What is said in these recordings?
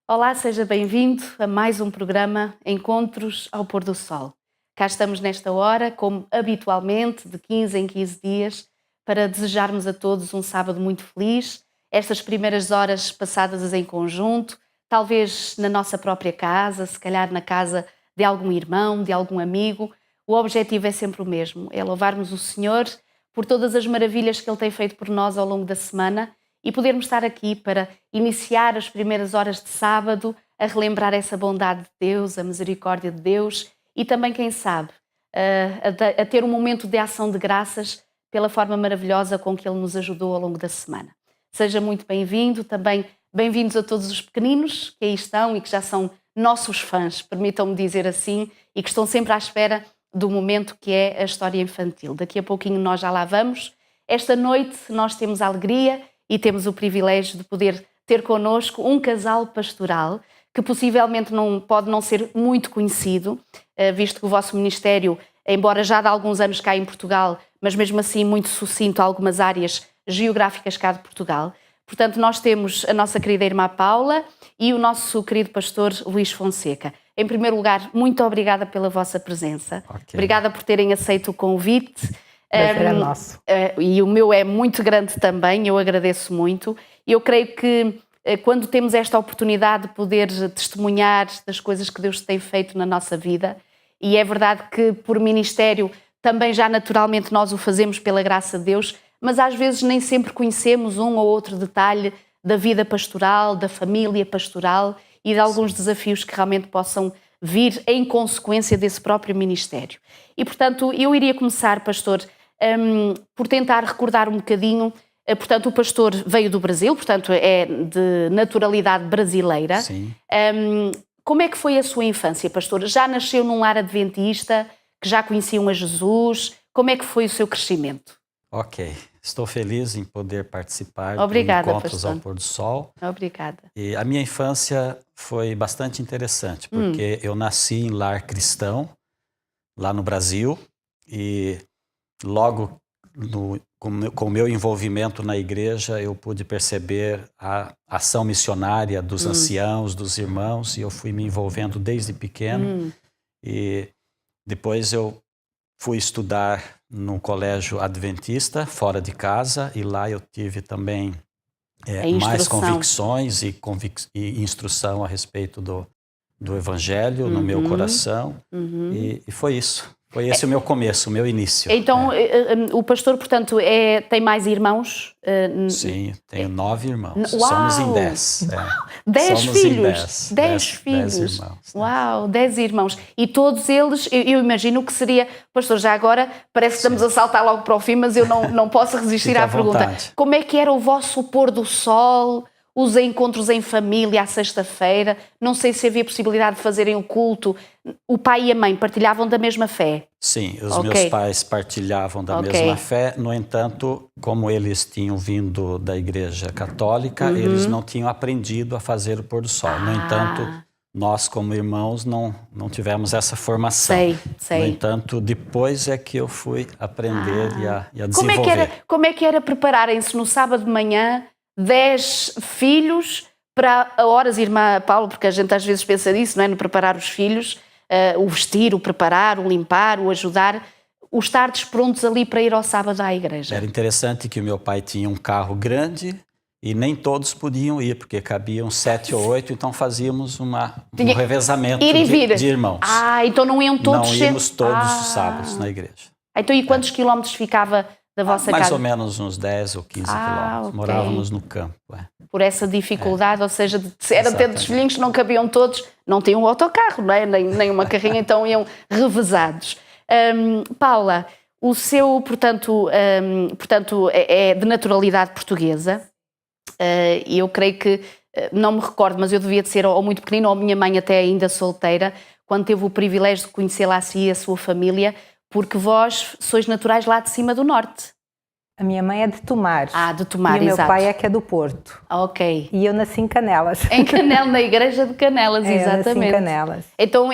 Olá, seja bem-vindo a mais um programa Encontros ao Pôr do Sol. Cá estamos nesta hora, como habitualmente, de 15 em 15 dias, para desejarmos a todos um sábado muito feliz, estas primeiras horas passadas em conjunto, talvez na nossa própria casa, se calhar na casa de algum irmão, de algum amigo. O objetivo é sempre o mesmo, é louvarmos o Senhor por todas as maravilhas que Ele tem feito por nós ao longo da semana e podermos estar aqui para iniciar as primeiras horas de sábado a relembrar essa bondade de Deus, a misericórdia de Deus e também, quem sabe, a ter um momento de ação de graças pela forma maravilhosa com que Ele nos ajudou ao longo da semana. Seja muito bem-vindo, também bem-vindos a todos os pequeninos que aí estão e que já são nossos fãs, permitam-me dizer assim, e que estão sempre à espera do momento que é a história infantil. Daqui a pouquinho nós já lá vamos. Esta noite nós temos a alegria e temos o privilégio de poder ter connosco um casal pastoral que possivelmente pode não ser muito conhecido, visto que o vosso ministério, embora já de alguns anos cá em Portugal, mas mesmo assim muito sucinto a algumas áreas geográficas cá de Portugal. Portanto, nós temos a nossa querida irmã Paula e o nosso querido pastor Luís Fonseca. Em primeiro lugar, muito obrigada pela vossa presença. Okay. Obrigada por terem aceito o convite. Prazer é nosso. E o meu é muito grande também, eu agradeço muito. Eu creio que quando temos esta oportunidade de poder testemunhar das coisas que Deus tem feito na nossa vida, e é verdade que por ministério também já naturalmente nós o fazemos pela graça de Deus, mas às vezes nem sempre conhecemos um ou outro detalhe da vida pastoral, da família pastoral e de alguns desafios que realmente possam vir em consequência desse próprio ministério. E, portanto, eu iria começar, pastor, por tentar recordar um bocadinho. Portanto, o pastor veio do Brasil, portanto, é de naturalidade brasileira. Sim. Como é que foi a sua infância, pastor? Já nasceu num lar adventista, que já conheciam a Jesus? Como é que foi o seu crescimento? Ok. Estou feliz em poder participar Obrigada, do Encontros pastor. ao Pôr do Sol. Obrigada. E a minha infância foi bastante interessante, porque eu nasci em lar cristão, lá no Brasil, e logo com o meu envolvimento na igreja, eu pude perceber a ação missionária dos anciãos, dos irmãos, e eu fui me envolvendo desde pequeno. E depois eu fui estudar num colégio adventista, fora de casa, e lá eu tive também mais convicções e instrução a respeito do Evangelho no meu coração. E foi isso. Foi esse o meu começo, o meu início. Então, o pastor, portanto, tem mais irmãos? Sim, tenho 9 irmãos. Uau! Somos em 10. 10 filhos? 10 filhos. 10 irmãos. Uau, 10 irmãos. E todos eles, eu imagino que seria... Pastor, já agora parece que estamos a saltar logo para o fim, mas eu não posso resistir à pergunta. Como é que era o vosso pôr do sol? Os encontros em família à sexta-feira? Não sei se havia possibilidade de fazerem o culto. O pai e a mãe partilhavam da mesma fé? Sim, os meus pais partilhavam da mesma fé. No entanto, como eles tinham vindo da igreja católica, eles não tinham aprendido a fazer o pôr do sol. No entanto, nós como irmãos não tivemos essa formação. Sei. No entanto, depois é que eu fui aprender e a desenvolver. Como é que era prepararem-se no sábado de manhã 10 filhos para a horas, irmã Paula, porque a gente às vezes pensa nisso, não é? No preparar os filhos, o vestir, o preparar, o limpar, o ajudar, o estar prontos ali para ir ao sábado à igreja. Era interessante que o meu pai tinha um carro grande e nem todos podiam ir, porque cabiam 7 ou 8, então fazíamos um revezamento de irmãos. Então não iam todos... Não íamos todos os sábados na igreja. Então e quantos quilómetros ficava da vossa casa? Mais ou menos uns 10 ou 15 quilómetros. Morávamos no campo. Por essa dificuldade, ou seja, era tantos filhinhos que não cabiam todos, não tinham um autocarro, não é? nem uma carrinha, então iam revezados. Paula, o seu, portanto, é de naturalidade portuguesa, e eu creio que, não me recordo, mas eu devia de ser ou muito pequenina, ou a minha mãe até ainda solteira, quando teve o privilégio de conhecê-la assim e a sua família, porque vós sois naturais lá de cima do norte. A minha mãe é de Tomar. De Tomar, e o exato. meu pai é que é do Porto. Ok. E eu nasci em Canelas. Em Canelas, na igreja de Canelas, exatamente. Eu nasci em Canelas. Então,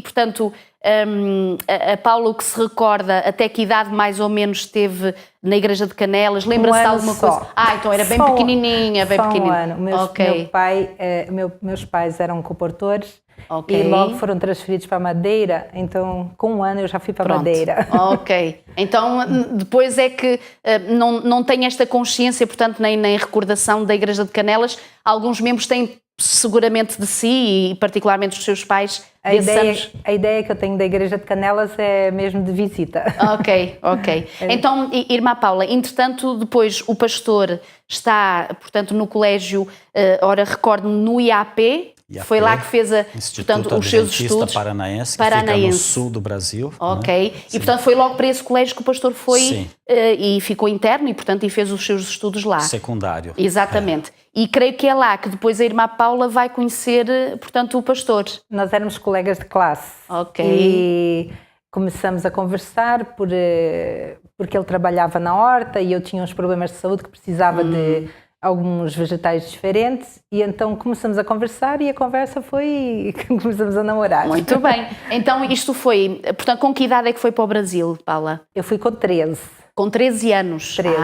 portanto, a Paula, o que se recorda, até que idade mais ou menos esteve na igreja de Canelas? Lembra-se de alguma coisa? Então era bem pequenininha, bem pequenininha. Um ano. Meus pais eram comportores. Okay. E logo foram transferidos para Madeira, então com um ano eu já fui para Madeira. Ok, então depois é que não tem esta consciência, portanto nem recordação da igreja de Canelas. Alguns membros têm seguramente de si e particularmente os seus pais. A ideia que eu tenho da igreja de Canelas é mesmo de visita. Ok. Então, irmã Paula, entretanto depois o pastor está, portanto, no colégio, recordo-me, no IAP. Foi lá que fez portanto, os seus estudos. Paranaense, que fica no sul do Brasil. Ok. Né? E portanto foi logo para esse colégio que o pastor foi e ficou interno e portanto fez os seus estudos lá. Secundário. Exatamente. E creio que é lá que depois a irmã Paula vai conhecer, portanto, o pastor. Nós éramos colegas de classe. Ok. E começamos a conversar porque ele trabalhava na horta e eu tinha uns problemas de saúde que precisava de alguns vegetais diferentes e então começamos a conversar e a conversa foi começamos a namorar. Muito bem. Então isto foi, portanto, com que idade é que foi para o Brasil, Paula? Eu fui com 13. Com 13 anos? 13.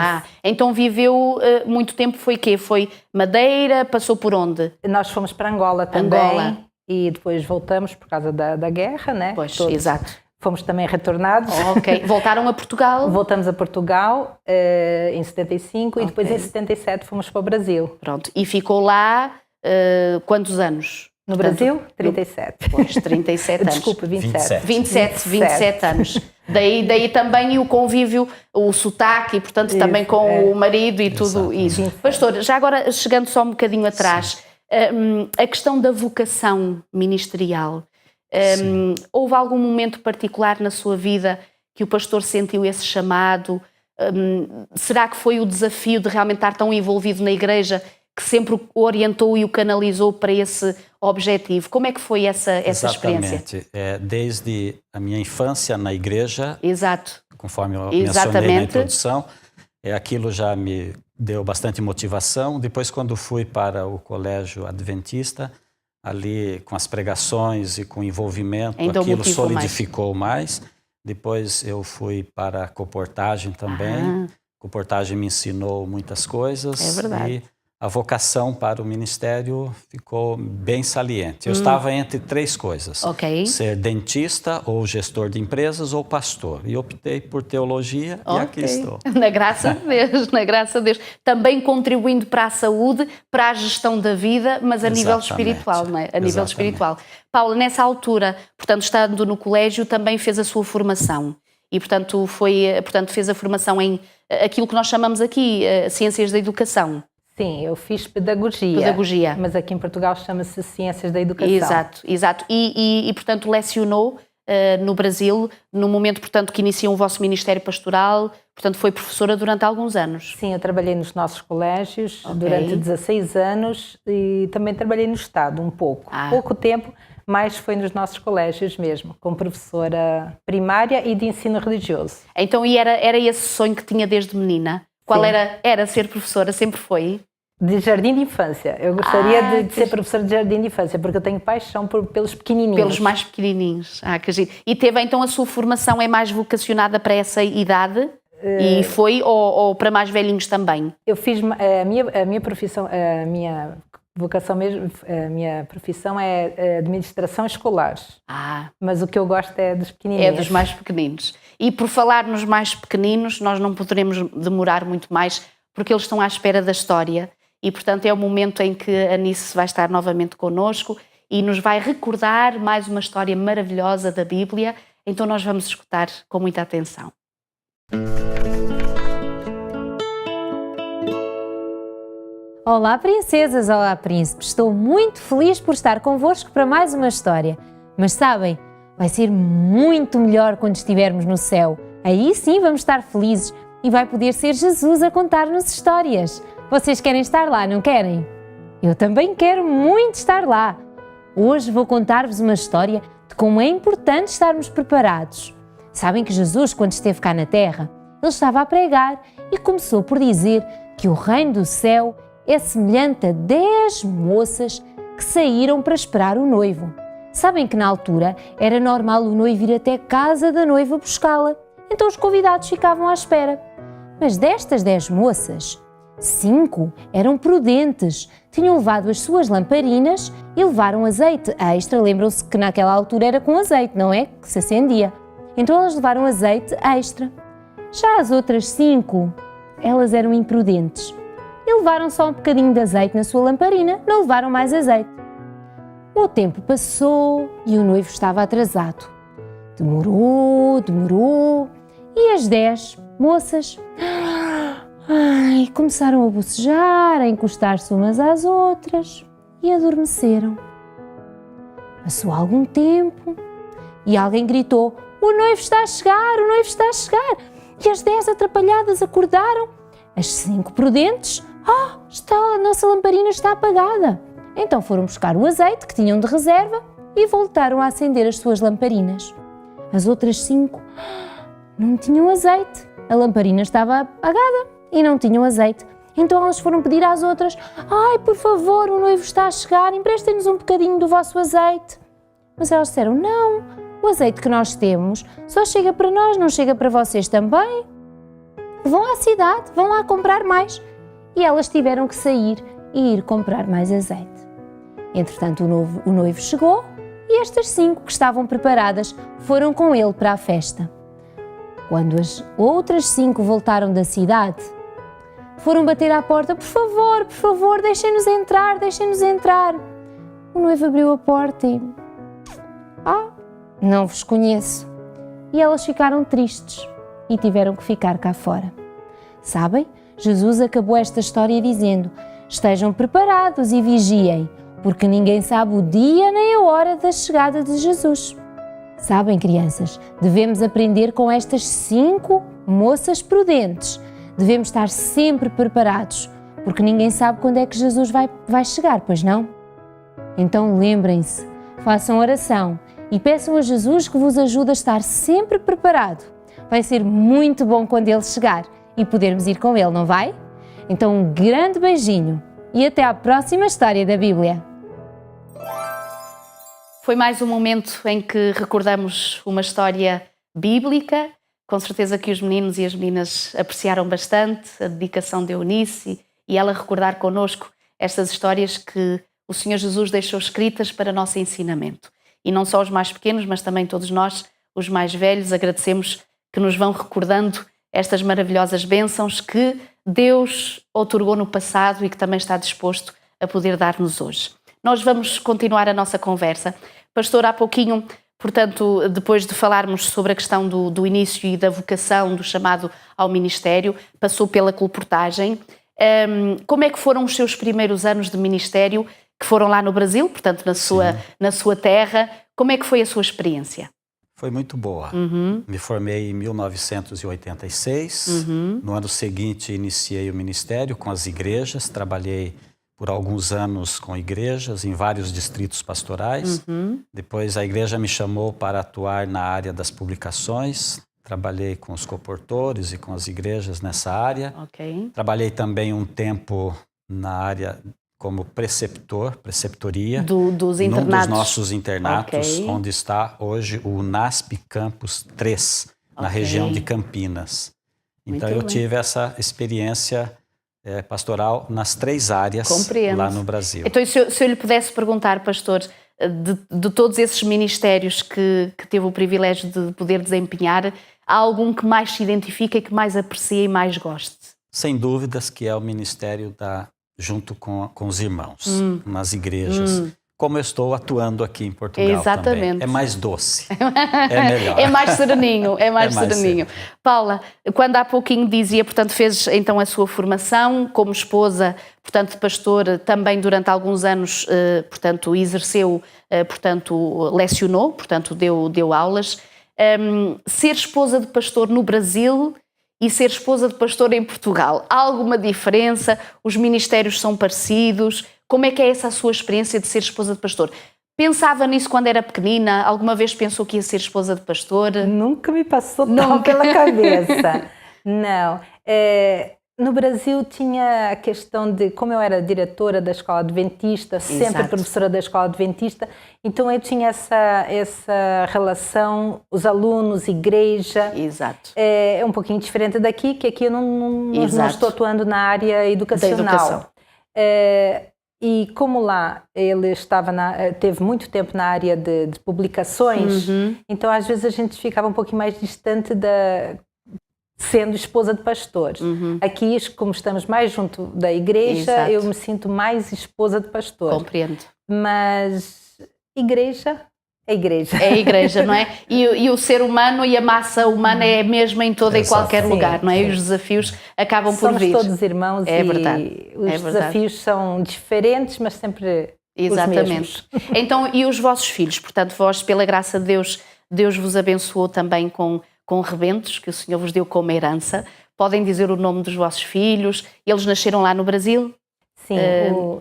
Então viveu muito tempo, foi quê? Foi Madeira, passou por onde? Nós fomos para Angola também. E depois voltamos por causa da guerra, né? Pois, exato. Fomos também retornados. Ok. Voltaram a Portugal? Voltamos a Portugal em 75 e depois em 77 fomos para o Brasil. Pronto. E ficou lá quantos anos? No Brasil, 37. Pois, 37 anos. Desculpa, 27. 27 anos. Daí também o convívio, o sotaque, e portanto também com o marido e tudo isso. Pastor, já agora chegando só um bocadinho atrás, a questão da vocação ministerial. Houve algum momento particular na sua vida que o pastor sentiu esse chamado? Será que foi o desafio de realmente estar tão envolvido na igreja que sempre o orientou e o canalizou para esse objetivo? Como é que foi essa experiência? Exatamente. Desde a minha infância na igreja, exato, conforme eu mencionei na introdução, aquilo já me deu bastante motivação. Depois, quando fui para o colégio adventista, ali com as pregações e com o envolvimento, aquilo solidificou mais. Depois eu fui para a coportagem também. Coportagem me ensinou muitas coisas. É verdade. E a vocação para o ministério ficou bem saliente. Eu estava entre três coisas. Ser dentista, ou gestor de empresas, ou pastor. E optei por teologia e aqui estou. Na graça de Deus, na graça de Deus. Também contribuindo para a saúde, para a gestão da vida, mas a nível espiritual, não é? A nível espiritual. Paula, nessa altura, portanto, estando no colégio, também fez a sua formação. E, portanto, fez a formação em aquilo que nós chamamos aqui Ciências da Educação. Sim, eu fiz pedagogia, mas aqui em Portugal chama-se Ciências da Educação. Exato. E portanto, lecionou no Brasil, no momento, portanto, que iniciou o vosso Ministério Pastoral, portanto, foi professora durante alguns anos. Sim, eu trabalhei nos nossos colégios durante 16 anos e também trabalhei no Estado um pouco. Pouco tempo, mas foi nos nossos colégios mesmo, como professora primária e de ensino religioso. Então, e era esse sonho que tinha desde menina? Qual era ser professora? Sempre foi? De jardim de infância. Eu gostaria de ser professora de jardim de infância, porque eu tenho paixão pelos pequenininhos. Pelos mais pequenininhos. Que giro. E teve então a sua formação é mais vocacionada para essa idade? E foi ou para mais velhinhos também? Eu fiz a minha profissão, a minha vocação mesmo, a minha profissão é administração escolar. Mas o que eu gosto é dos pequenininhos. É dos mais pequeninos. E por falar nos mais pequeninos, nós não poderemos demorar muito mais, porque eles estão à espera da história. E, portanto, é o momento em que a Anice vai estar novamente connosco e nos vai recordar mais uma história maravilhosa da Bíblia. Então nós vamos escutar com muita atenção. Olá princesas, olá príncipes, estou muito feliz por estar convosco para mais uma história. Mas sabem, vai ser muito melhor quando estivermos no céu. Aí sim vamos estar felizes e vai poder ser Jesus a contar-nos histórias. Vocês querem estar lá, não querem? Eu também quero muito estar lá. Hoje vou contar-vos uma história de como é importante estarmos preparados. Sabem que Jesus, quando esteve cá na Terra, ele estava a pregar e começou por dizer que o reino do céu é semelhante a 10 moças que saíram para esperar o noivo. Sabem que na altura era normal o noivo ir até a casa da noiva buscá-la, então os convidados ficavam à espera. Mas destas 10 moças, 5 eram prudentes, tinham levado as suas lamparinas e levaram azeite extra. Lembram-se que naquela altura era com azeite, não é? Que se acendia. Então elas levaram azeite extra. Já as outras 5, elas eram imprudentes e levaram só um bocadinho de azeite na sua lamparina, não levaram mais azeite. O tempo passou e o noivo estava atrasado. Demorou, e as 10 moças começaram a bocejar, a encostar-se umas às outras e adormeceram. Passou algum tempo e alguém gritou: "O noivo está a chegar, o noivo está a chegar!" E as 10 atrapalhadas acordaram. As 5 prudentes: a nossa lamparina está apagada. Então foram buscar o azeite que tinham de reserva e voltaram a acender as suas lamparinas. As outras 5 não tinham azeite. A lamparina estava apagada e não tinham azeite. Então elas foram pedir às outras: por favor, o noivo está a chegar, emprestem-nos um bocadinho do vosso azeite. Mas elas disseram: não, o azeite que nós temos só chega para nós, não chega para vocês também. Vão à cidade, vão lá comprar mais. E elas tiveram que sair e ir comprar mais azeite. Entretanto, o noivo chegou e estas 5 que estavam preparadas foram com ele para a festa. Quando as outras 5 voltaram da cidade, foram bater à porta: por favor, deixem-nos entrar, deixem-nos entrar. O noivo abriu a porta e... não vos conheço. E elas ficaram tristes e tiveram que ficar cá fora. Sabem? Jesus acabou esta história dizendo: estejam preparados e vigiem, porque ninguém sabe o dia nem a hora da chegada de Jesus. Sabem, crianças, devemos aprender com estas 5 moças prudentes. Devemos estar sempre preparados, porque ninguém sabe quando é que Jesus vai chegar, pois não? Então lembrem-se, façam oração e peçam a Jesus que vos ajude a estar sempre preparado. Vai ser muito bom quando Ele chegar e podermos ir com Ele, não vai? Então um grande beijinho e até à próxima história da Bíblia. Foi mais um momento em que recordamos uma história bíblica. Com certeza que os meninos e as meninas apreciaram bastante a dedicação de Eunice e ela recordar connosco estas histórias que o Senhor Jesus deixou escritas para nosso ensinamento. E não só os mais pequenos, mas também todos nós, os mais velhos, agradecemos que nos vão recordando estas maravilhosas bênçãos que Deus outorgou no passado e que também está disposto a poder dar-nos hoje. Nós vamos continuar a nossa conversa. Pastor, há pouquinho, portanto, depois de falarmos sobre a questão do início e da vocação, do chamado ao ministério, passou pela colportagem. Como é que foram os seus primeiros anos de ministério, que foram lá no Brasil, portanto, na sua terra? Como é que foi a sua experiência? Foi muito boa. Me formei em 1986. No ano seguinte, iniciei o ministério com as igrejas. Trabalhei por alguns anos com igrejas em vários distritos pastorais. Depois a igreja me chamou para atuar na área das publicações. Trabalhei com os coportores e com as igrejas nessa área. Trabalhei também um tempo na área como preceptoria dos internatos. Num dos nossos internatos, onde está hoje o UNASP Campus 3, na região de Campinas. Então eu tive essa experiência pastoral nas 3 áreas lá no Brasil. Então, se eu lhe pudesse perguntar, pastor, de todos esses ministérios que teve o privilégio de poder desempenhar, há algum que mais se identifica e que mais aprecia e mais goste? Sem dúvidas que é o ministério junto com os irmãos, nas igrejas. Como eu estou atuando aqui em Portugal. Exatamente. Também. É mais doce, é melhor. É mais sereninho, sereninho. Paula, quando há pouquinho dizia, portanto, fez então a sua formação como esposa, portanto, de pastor, também durante alguns anos, portanto, exerceu, portanto, lecionou, portanto, deu aulas. Ser esposa de pastor no Brasil e ser esposa de pastor em Portugal, há alguma diferença? Os ministérios são parecidos? Como é que é essa a sua experiência de ser esposa de pastor? Pensava nisso quando era pequenina? Alguma vez pensou que ia ser esposa de pastor? Nunca me passou tão pela cabeça. Não. No Brasil tinha a questão de, como eu era diretora da escola adventista, sempre Exato. professora da escola adventista, então eu tinha essa relação, os alunos, igreja. Exato. É um pouquinho diferente daqui, que aqui eu não estou atuando na área educacional. Da educação. E como lá ele teve muito tempo na área de publicações, então às vezes a gente ficava um pouquinho mais distante sendo esposa de pastor. Aqui, como estamos mais junto da igreja, Exato. eu me sinto mais esposa de pastor. Compreendo. Mas igreja é igreja. É a igreja, não é? E o ser humano e a massa humana é a mesma em todo e Exato. qualquer lugar, não é? E os desafios acabam por vir. Somos todos irmãos É e verdade. os desafios são diferentes, mas sempre Exatamente. os mesmos. Então, e os vossos filhos? Portanto, vós, pela graça de Deus, Deus vos abençoou também com rebentos, que o Senhor vos deu como herança. Podem dizer o nome dos vossos filhos? Eles nasceram lá no Brasil? Sim,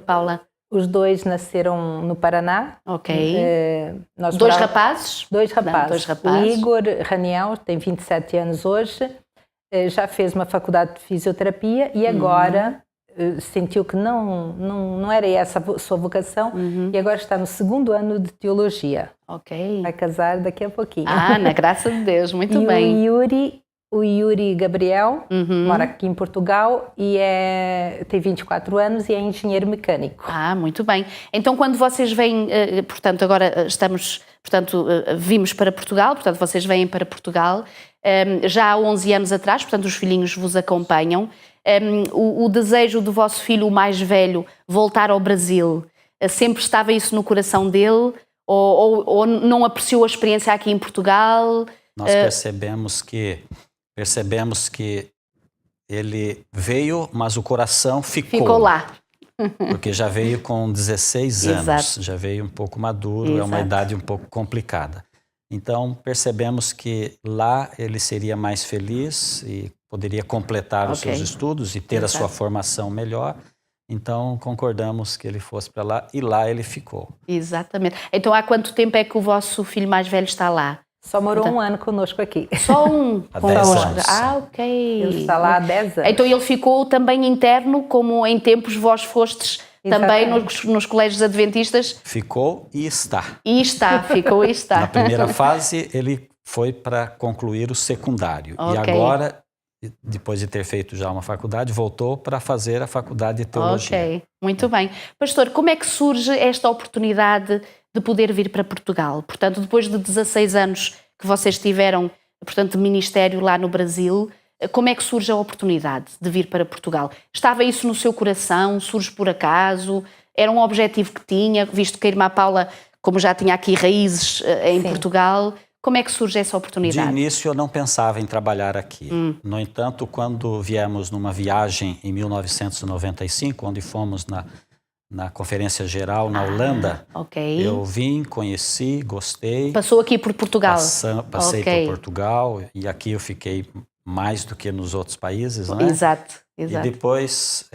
Paula? os dois nasceram no Paraná. Ok. Nós Dois rapazes? Dois rapazes. Não, dois rapazes. O Igor Raniel tem 27 anos hoje, já fez uma faculdade de fisioterapia e agora sentiu que não era essa a sua vocação e agora está no 2º ano de teologia. Ok. Vai casar daqui a pouquinho. Na graça de Deus, muito e bem. O Yuri Gabriel mora aqui em Portugal e tem 24 anos e é engenheiro mecânico. Muito bem. Então, quando vocês vêm, portanto, agora vimos para Portugal, portanto, vocês vêm para Portugal, já há 11 anos atrás, portanto, os filhinhos vos acompanham. O desejo do vosso filho, o mais velho, voltar ao Brasil, sempre estava isso no coração dele? Ou não apreciou a experiência aqui em Portugal? Nós percebemos que ele veio, mas o coração ficou. Ficou lá. Porque já veio com 16 anos, Exato. já veio um pouco maduro, é uma idade um pouco complicada. Então percebemos que lá ele seria mais feliz e poderia completar os seus estudos e ter a sua formação melhor. Então concordamos que ele fosse para lá e lá ele ficou. Exatamente. Então há quanto tempo é que o vosso filho mais velho está lá? Só morou um ano conosco aqui. Só um? Há 10 anos. Ok. Ele está lá há 10 anos. Então ele ficou também interno, como em tempos vós fostes também nos colégios adventistas? Ficou e está. Ficou e está. Na primeira fase ele foi para concluir o secundário. E agora, depois de ter feito já uma faculdade, voltou para fazer a faculdade de teologia. Ok, muito bem. Pastor, como é que surge esta oportunidade de poder vir para Portugal? Portanto, depois de 16 anos que vocês tiveram, portanto, de ministério lá no Brasil, como é que surge a oportunidade de vir para Portugal? Estava isso no seu coração? Surge por acaso? Era um objetivo que tinha, visto que a irmã Paula, como já tinha aqui raízes em Portugal, como é que surge essa oportunidade? De início eu não pensava em trabalhar aqui. No entanto, quando viemos numa viagem em 1995, onde fomos na Conferência Geral na Holanda, eu vim, conheci, gostei. Passou aqui por Portugal? Passei por Portugal e aqui eu fiquei mais do que nos outros países, né? Exato. E depois,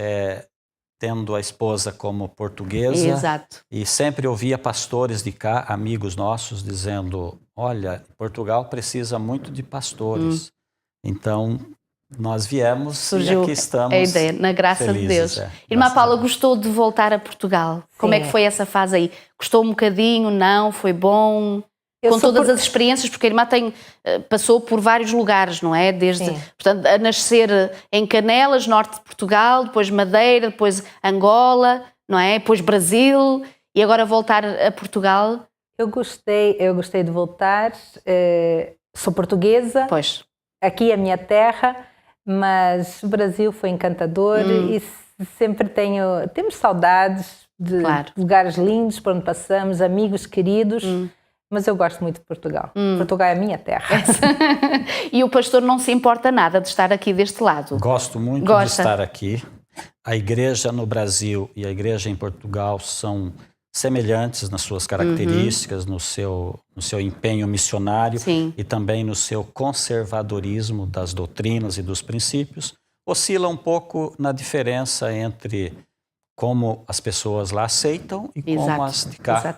tendo a esposa como portuguesa, e sempre ouvia pastores de cá, amigos nossos, dizendo, olha, Portugal precisa muito de pastores. Então, nós viemos surgiu e aqui estamos a ideia, na graça felizes, de Deus. Irmã Paula, gostou de voltar a Portugal? Como é que foi essa fase aí? Gostou um bocadinho? Não? Foi bom? Com todas as experiências, porque a irmã passou por vários lugares, não é? Desde, portanto, a nascer em Canelas, norte de Portugal, depois Madeira, depois Angola, não é? Depois Brasil, e agora voltar a Portugal. Eu gostei de voltar. Sou portuguesa. Pois. Aqui é a minha terra, mas o Brasil foi encantador e sempre temos saudades de lugares lindos por onde passamos, amigos queridos. Mas eu gosto muito de Portugal. Portugal é a minha terra. E o pastor não se importa nada de estar aqui deste lado? Gosto muito de estar aqui. A igreja no Brasil e a igreja em Portugal são semelhantes nas suas características, no seu empenho missionário e também no seu conservadorismo das doutrinas e dos princípios. Oscila um pouco na diferença entre como as pessoas lá aceitam e como as de cá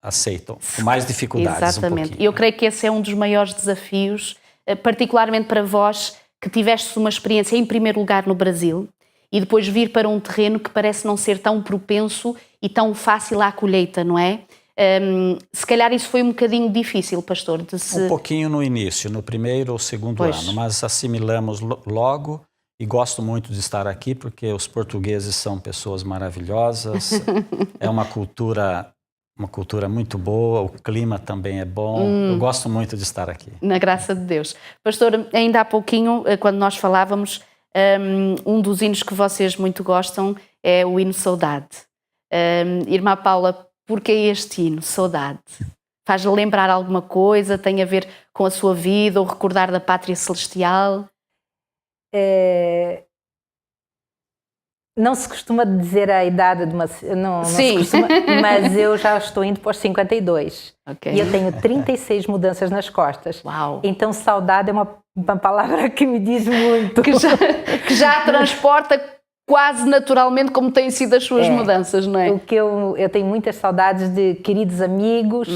aceitam, com mais dificuldades. Exatamente. E eu creio que esse é um dos maiores desafios, particularmente para vós que tiveste uma experiência em primeiro lugar no Brasil e depois vir para um terreno que parece não ser tão propenso e tão fácil à colheita, não é? Se calhar isso foi um bocadinho difícil, pastor, de se... Um pouquinho no início, no primeiro ou segundo ano, mas assimilamos logo e gosto muito de estar aqui porque os portugueses são pessoas maravilhosas, é uma cultura muito boa, o clima também é bom, eu gosto muito de estar aqui. Na graça de Deus. Pastor, ainda há pouquinho, quando nós falávamos, um dos hinos que vocês muito gostam é o hino Saudade. Irmã Paula, porquê este hino, Saudade? Faz lembrar alguma coisa? Tem a ver com a sua vida ou recordar da pátria celestial? Não se costuma dizer a idade de uma... Não se costuma, mas eu já estou indo para os 52. Okay. E eu tenho 36 mudanças nas costas. Uau. Então saudade é uma palavra que me diz muito. Que já transporta quase naturalmente como têm sido as suas mudanças, não é? O que eu tenho muitas saudades de queridos amigos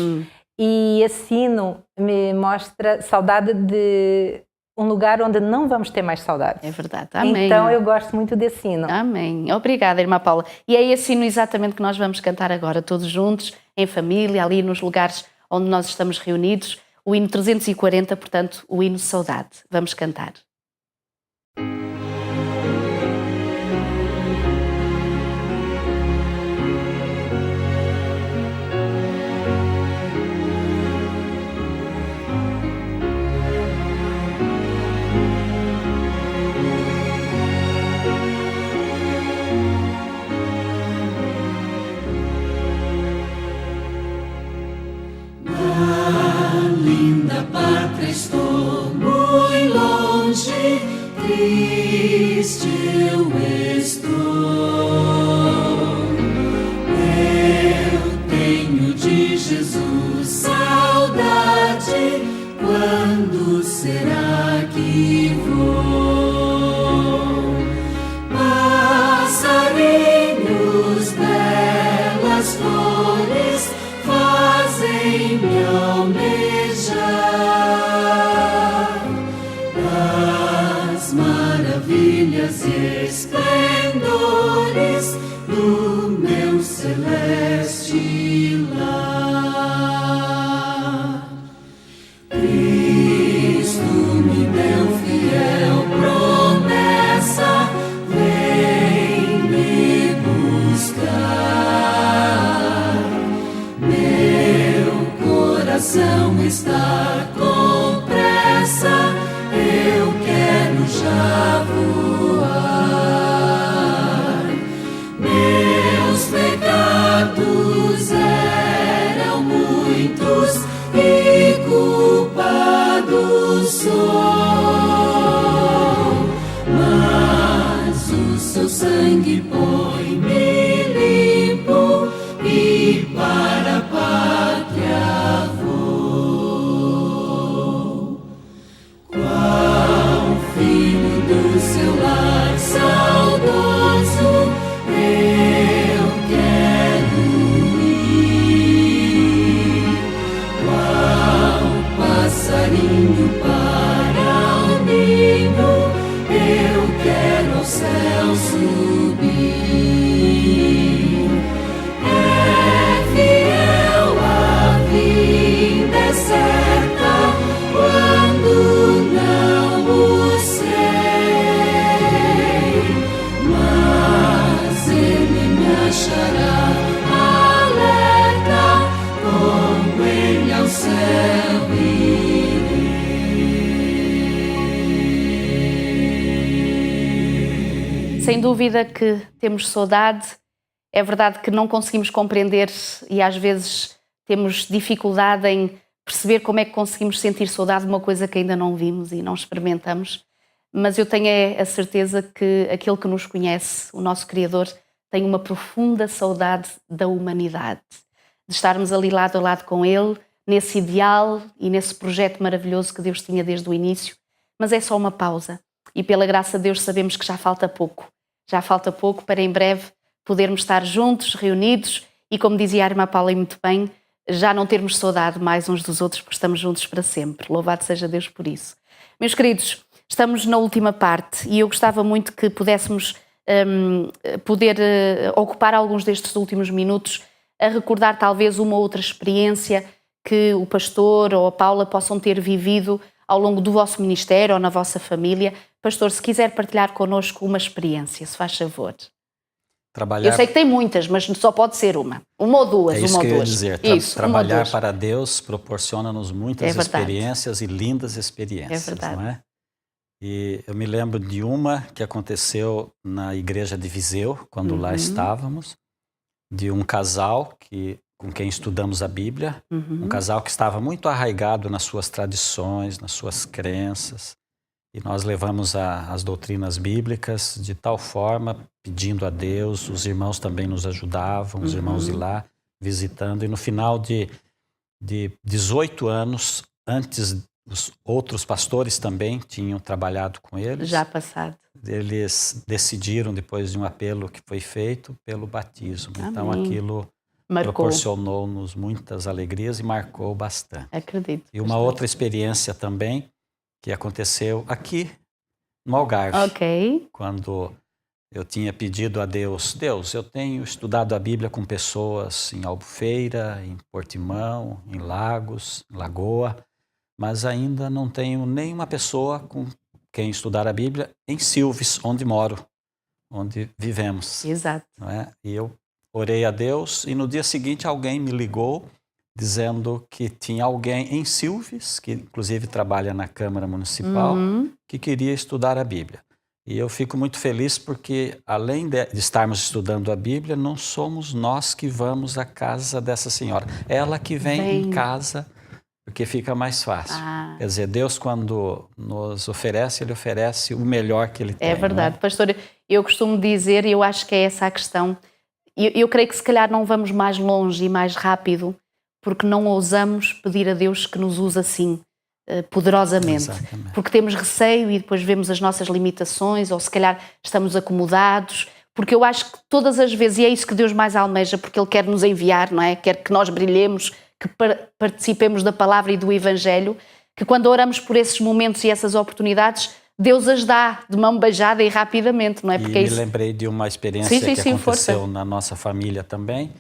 e esse hino me mostra saudade de um lugar onde não vamos ter mais saudades. É verdade, amém. Então eu gosto muito desse hino. Amém. Obrigada, irmã Paula. E é esse hino exatamente que nós vamos cantar agora, todos juntos, em família, ali nos lugares onde nós estamos reunidos. O hino 340, portanto, o hino Saudade. Vamos cantar. Estou muito longe, triste eu estou. Eu tenho de Jesus saudade. Quando será que vou? Passarinhos, belas flores fazem-me almejar maravilhas e esplendores do meu celeste lar. Cristo me deu fiel promessa, vem me buscar. Meu coração está com pressa, eu quero já voar. Meus pecados eram muitos e culpado sou, mas o seu sangue põe-me limpo e para a pátria vou. Qual filho do seu lar saudoso eu quero ir. Qual passarinho para o ninho eu quero ao céu subir. É fiel a vida, é certa quando não o sei, mas ele me achará alerta, com ele ao céu irei. Sem dúvida que temos saudade. É verdade que não conseguimos compreender e às vezes temos dificuldade em perceber como é que conseguimos sentir saudade de uma coisa que ainda não vimos e não experimentamos. Mas eu tenho a certeza que aquele que nos conhece, o nosso Criador, tem uma profunda saudade da humanidade, de estarmos ali lado a lado com Ele, nesse ideal e nesse projeto maravilhoso que Deus tinha desde o início. Mas é só uma pausa e pela graça de Deus sabemos que já falta pouco. Já falta pouco para em breve podermos estar juntos, reunidos e, como dizia a irmã Paula muito bem, já não termos saudade mais uns dos outros porque estamos juntos para sempre. Louvado seja Deus por isso. Meus queridos, estamos na última parte e eu gostava muito que pudéssemos ocupar alguns destes últimos minutos a recordar talvez uma outra experiência que o pastor ou a Paula possam ter vivido ao longo do vosso ministério ou na vossa família. Pastor, se quiser partilhar connosco uma experiência, se faz favor. Trabalhar... Eu sei que tem muitas, mas só pode ser uma ou duas. É isso uma que ou eu ia duas. dizer. Isso, Trabalhar para Deus proporciona-nos muitas experiências e lindas experiências. É verdade. Não é? E eu me lembro de uma que aconteceu na igreja de Viseu, quando lá estávamos, de um casal com quem estudamos a Bíblia, um casal que estava muito arraigado nas suas tradições, nas suas crenças, e nós levamos as doutrinas bíblicas de tal forma, pedindo a Deus, os irmãos também nos ajudavam, os irmãos de lá, visitando, e no final de 18 anos, antes os outros pastores também tinham trabalhado com eles. Já passado. Eles decidiram, depois de um apelo que foi feito, pelo batismo. Amém. Então aquilo proporcionou-nos muitas alegrias e marcou bastante. Acredito. E uma outra experiência também que aconteceu aqui no Algarve. Ok. Quando eu tinha pedido a Deus, eu tenho estudado a Bíblia com pessoas em Albufeira, em Portimão, em Lagos, em Lagoa, mas ainda não tenho nenhuma pessoa com quem estudar a Bíblia em Silves, onde moro, onde vivemos. Exato. Não é? E eu orei a Deus e no dia seguinte alguém me ligou dizendo que tinha alguém em Silves, que inclusive trabalha na Câmara Municipal, que queria estudar a Bíblia. E eu fico muito feliz porque, além de estarmos estudando a Bíblia, não somos nós que vamos à casa dessa senhora. Ela que vem em casa, porque fica mais fácil. Quer dizer, Deus, quando nos oferece, Ele oferece o melhor que Ele tem. É verdade. Pastor, eu costumo dizer, e eu acho que é essa a questão, eu creio que se calhar não vamos mais longe e mais rápido, porque não ousamos pedir a Deus que nos use assim, poderosamente. Exatamente. Porque temos receio e depois vemos as nossas limitações, ou se calhar estamos acomodados, porque eu acho que todas as vezes, e é isso que Deus mais almeja, porque Ele quer nos enviar, não é? Quer que nós brilhemos, que participemos da palavra e do Evangelho, que quando oramos por esses momentos e essas oportunidades, Deus as dá de mão beijada e rapidamente, não é? Porque me lembrei de uma experiência que aconteceu força. na nossa família também.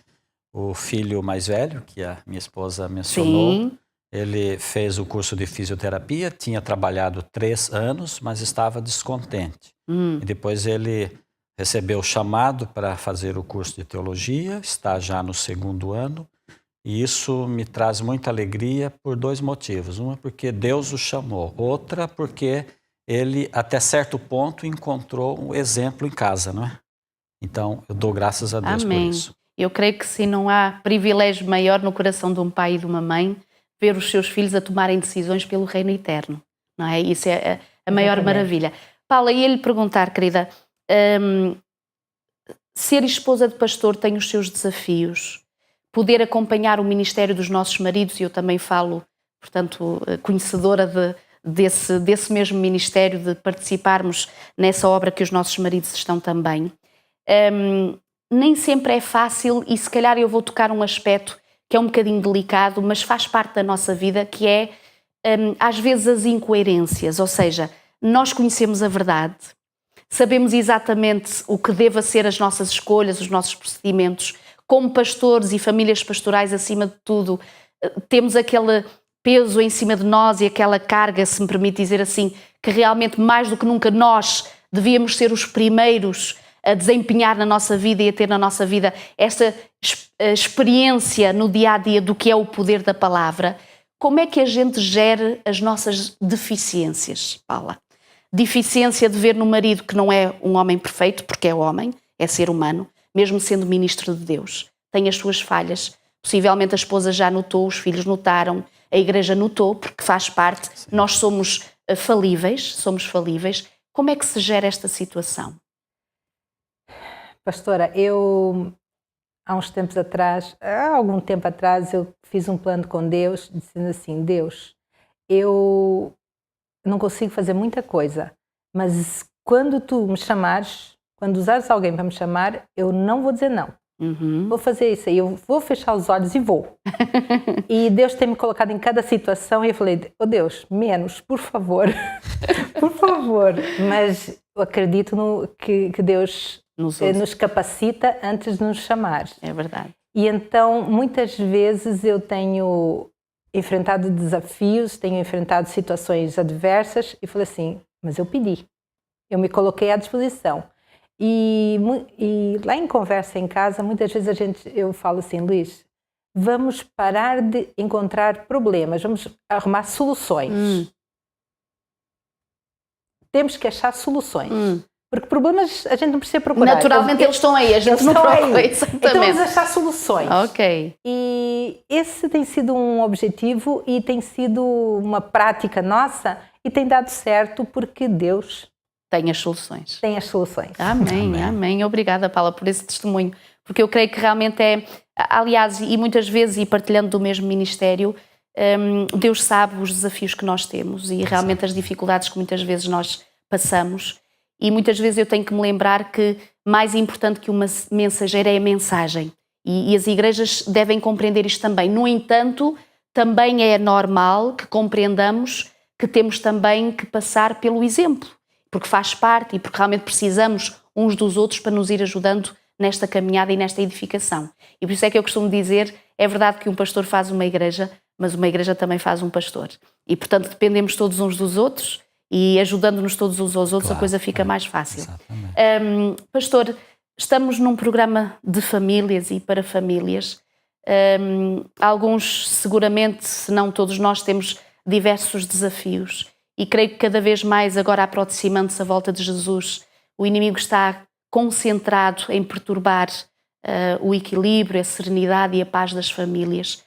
O filho mais velho, que a minha esposa mencionou, ele fez o curso de fisioterapia, tinha trabalhado 3 anos, mas estava descontente. E depois ele recebeu o chamado para fazer o curso de teologia, está já no 2º ano, e isso me traz muita alegria por 2 motivos. Uma, porque Deus o chamou. Outra, porque ele, até certo ponto, encontrou um exemplo em casa, não é? Então, eu dou graças a Deus por isso. Eu creio que se não há privilégio maior no coração de um pai e de uma mãe, ver os seus filhos a tomarem decisões pelo reino eterno, não é? Isso é a maior maravilha. Paula, ia lhe perguntar, querida, ser esposa de pastor tem os seus desafios, poder acompanhar o ministério dos nossos maridos, e eu também falo, portanto, conhecedora desse mesmo ministério, de participarmos nessa obra que os nossos maridos estão também. Nem sempre é fácil, e se calhar eu vou tocar um aspecto que é um bocadinho delicado, mas faz parte da nossa vida, que é, às vezes, as incoerências. Ou seja, nós conhecemos a verdade, sabemos exatamente o que deva ser as nossas escolhas, os nossos procedimentos. Como pastores e famílias pastorais, acima de tudo, temos aquele peso em cima de nós e aquela carga, se me permite dizer assim, que realmente, mais do que nunca, nós devíamos ser os primeiros a desempenhar na nossa vida e a ter na nossa vida esta experiência no dia-a-dia do que é o poder da palavra. Como é que a gente gera as nossas deficiências, Paula? Deficiência de ver no marido que não é um homem perfeito, porque é homem, é ser humano, mesmo sendo ministro de Deus. Tem as suas falhas. Possivelmente a esposa já notou, os filhos notaram, a igreja notou, porque faz parte. Sim. Nós somos falíveis. Como é que se gera esta situação? Pastora, eu há algum tempo atrás, eu fiz um plano com Deus, dizendo assim: Deus, eu não consigo fazer muita coisa, mas quando tu me chamares, quando usares alguém para me chamar, eu não vou dizer não. Vou fazer isso aí, eu vou fechar os olhos e vou. E Deus tem me colocado em cada situação e eu falei, oh Deus, menos, por favor, por favor. Mas eu acredito que Deus nos capacita antes de nos chamar. É verdade. E então, muitas vezes eu tenho enfrentado desafios, tenho enfrentado situações adversas e falei assim, mas eu pedi, eu me coloquei à disposição. E lá em conversa em casa, muitas vezes eu falo assim, Luís, vamos parar de encontrar problemas, vamos arrumar soluções. Temos que achar soluções. Porque problemas a gente não precisa procurar. Naturalmente eles estão aí, a gente não procura. Exatamente. Então vamos achar soluções. Ok. E esse tem sido um objetivo e tem sido uma prática nossa e tem dado certo porque Deus tem as soluções. Tem as soluções. Amém, amém. Obrigada, Paula, por esse testemunho. Porque eu creio que realmente aliás, e muitas vezes, e partilhando do mesmo ministério, Deus sabe os desafios que nós temos e realmente as dificuldades que muitas vezes nós passamos. E muitas vezes eu tenho que me lembrar que mais importante que uma mensageira é a mensagem. E as igrejas devem compreender isto também. No entanto, também é normal que compreendamos que temos também que passar pelo exemplo. Porque faz parte e porque realmente precisamos uns dos outros para nos ir ajudando nesta caminhada e nesta edificação. E por isso é que eu costumo dizer, é verdade que um pastor faz uma igreja, mas uma igreja também faz um pastor. E portanto dependemos todos uns dos outros e ajudando-nos todos uns aos outros, claro, a coisa fica mais fácil. Pastor, estamos num programa de famílias e para famílias. Alguns, seguramente, se não todos nós, temos diversos desafios. E creio que cada vez mais, agora aproximando-se à volta de Jesus, o inimigo está concentrado em perturbar o equilíbrio, a serenidade e a paz das famílias.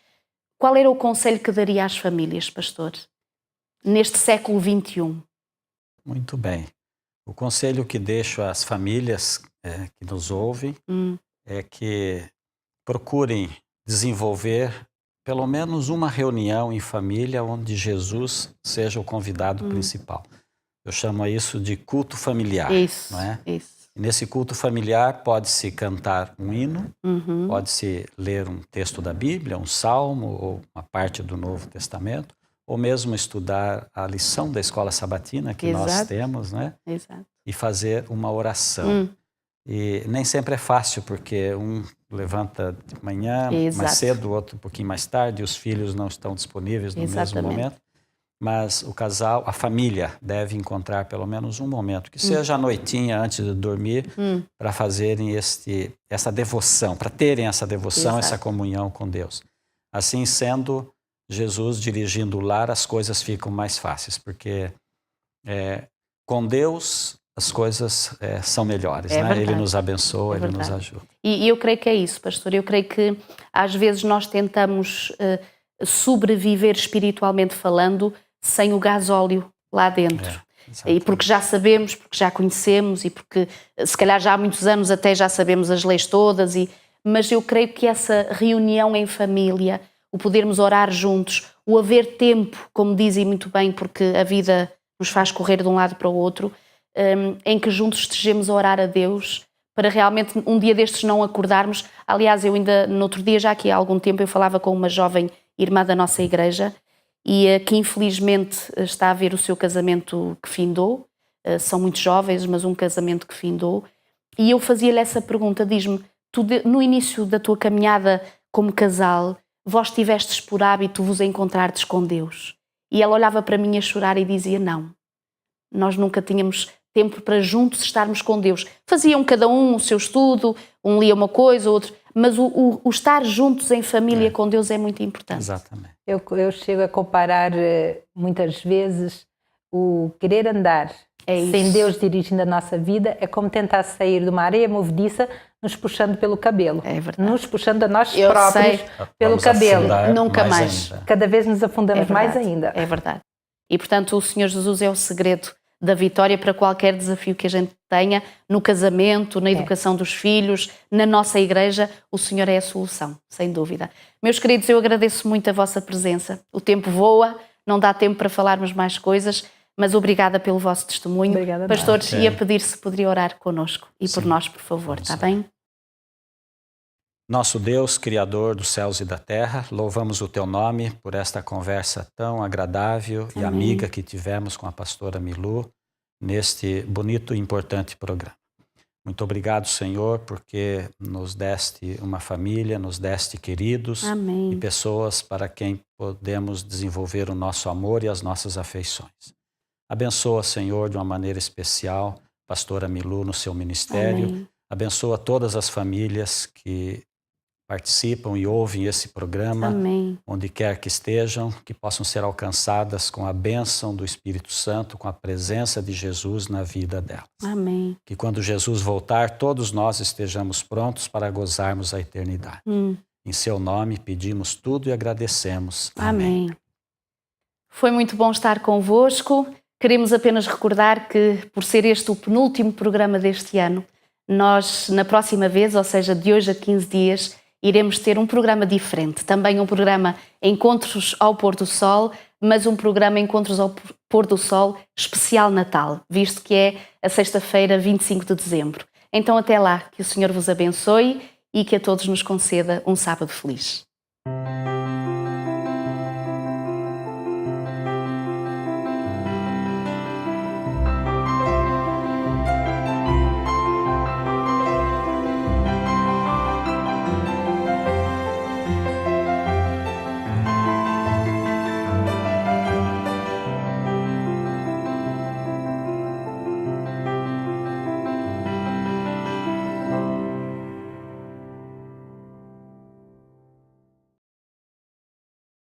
Qual era o conselho que daria às famílias, pastor, neste século XXI? Muito bem. O conselho que deixo às famílias que nos ouvem é que procurem desenvolver pelo menos uma reunião em família onde Jesus seja o convidado principal. Eu chamo isso de culto familiar. Isso, não é? Isso. E nesse culto familiar pode-se cantar um hino, pode-se ler um texto da Bíblia, um salmo ou uma parte do Novo Testamento, ou mesmo estudar a lição da escola sabatina que nós temos, né? Exato. E fazer uma oração. E nem sempre é fácil, porque um levanta de manhã mais cedo, o outro um pouquinho mais tarde, e os filhos não estão disponíveis no mesmo momento. Mas o casal, a família, deve encontrar pelo menos um momento, que seja à noitinha antes de dormir, para fazerem essa devoção, para terem essa devoção, essa comunhão com Deus. Assim sendo, Jesus dirigindo o lar, as coisas ficam mais fáceis, porque com Deus as coisas são melhores, né? Ele nos abençoa, Ele nos ajuda. E eu creio que é isso, pastor. Eu creio que às vezes nós tentamos sobreviver espiritualmente falando sem o gasóleo lá dentro. E porque já sabemos, porque já conhecemos e porque se calhar já há muitos anos até já sabemos as leis todas. Mas eu creio que essa reunião em família, o podermos orar juntos, o haver tempo, como dizem muito bem, porque a vida nos faz correr de um lado para o outro, em que juntos estejamos a orar a Deus para realmente um dia destes não acordarmos. Aliás, eu ainda no outro dia, já aqui há algum tempo, eu falava com uma jovem irmã da nossa igreja e que infelizmente está a ver o seu casamento que findou. São muito jovens, mas um casamento que findou. E eu fazia-lhe essa pergunta, diz-me, tu no início da tua caminhada como casal, vós tivestes por hábito vos encontrardes com Deus? E ela olhava para mim a chorar e dizia, não, nós nunca tínhamos tempo para juntos estarmos com Deus. Faziam cada um o seu estudo, um lia uma coisa, outro, mas o estar juntos em família com Deus é muito importante. Exatamente. Eu chego a comparar muitas vezes o querer andar sem Deus dirigindo a nossa vida é como tentar sair de uma areia movediça nos puxando pelo cabelo. É verdade. Nos puxando a nós próprios pelo cabelo. Nunca mais. Cada vez nos afundamos mais ainda. É verdade. E portanto o Senhor Jesus é o segredo da vitória para qualquer desafio que a gente tenha, no casamento, na educação dos filhos, na nossa igreja, o Senhor é a solução, sem dúvida. Meus queridos, eu agradeço muito a vossa presença. O tempo voa, não dá tempo para falarmos mais coisas, mas obrigada pelo vosso testemunho. Obrigada. Pastores, ia pedir se poderia orar connosco e por nós, por favor, está bem? Nosso Deus, Criador dos céus e da terra, louvamos o Teu nome por esta conversa tão agradável e amiga que tivemos com a pastora Milu neste bonito e importante programa. Muito obrigado, Senhor, porque nos deste uma família, nos deste queridos e pessoas para quem podemos desenvolver o nosso amor e as nossas afeições. Abençoa, Senhor, de uma maneira especial, pastora Milu no seu ministério. Abençoa todas as famílias que participam e ouvem esse programa, onde quer que estejam, que possam ser alcançadas com a bênção do Espírito Santo, com a presença de Jesus na vida delas. Amém. Que quando Jesus voltar, todos nós estejamos prontos para gozarmos a eternidade. Em seu nome pedimos tudo e agradecemos. Amém. Foi muito bom estar convosco. Queremos apenas recordar que, por ser este o penúltimo programa deste ano, nós, na próxima vez, ou seja, de hoje a 15 dias, iremos ter um programa diferente. Também um programa Encontros ao Pôr do Sol, mas um programa Encontros ao Pôr do Sol especial Natal, visto que é a sexta-feira, 25 de dezembro. Então, até lá, que o Senhor vos abençoe e que a todos nos conceda um sábado feliz.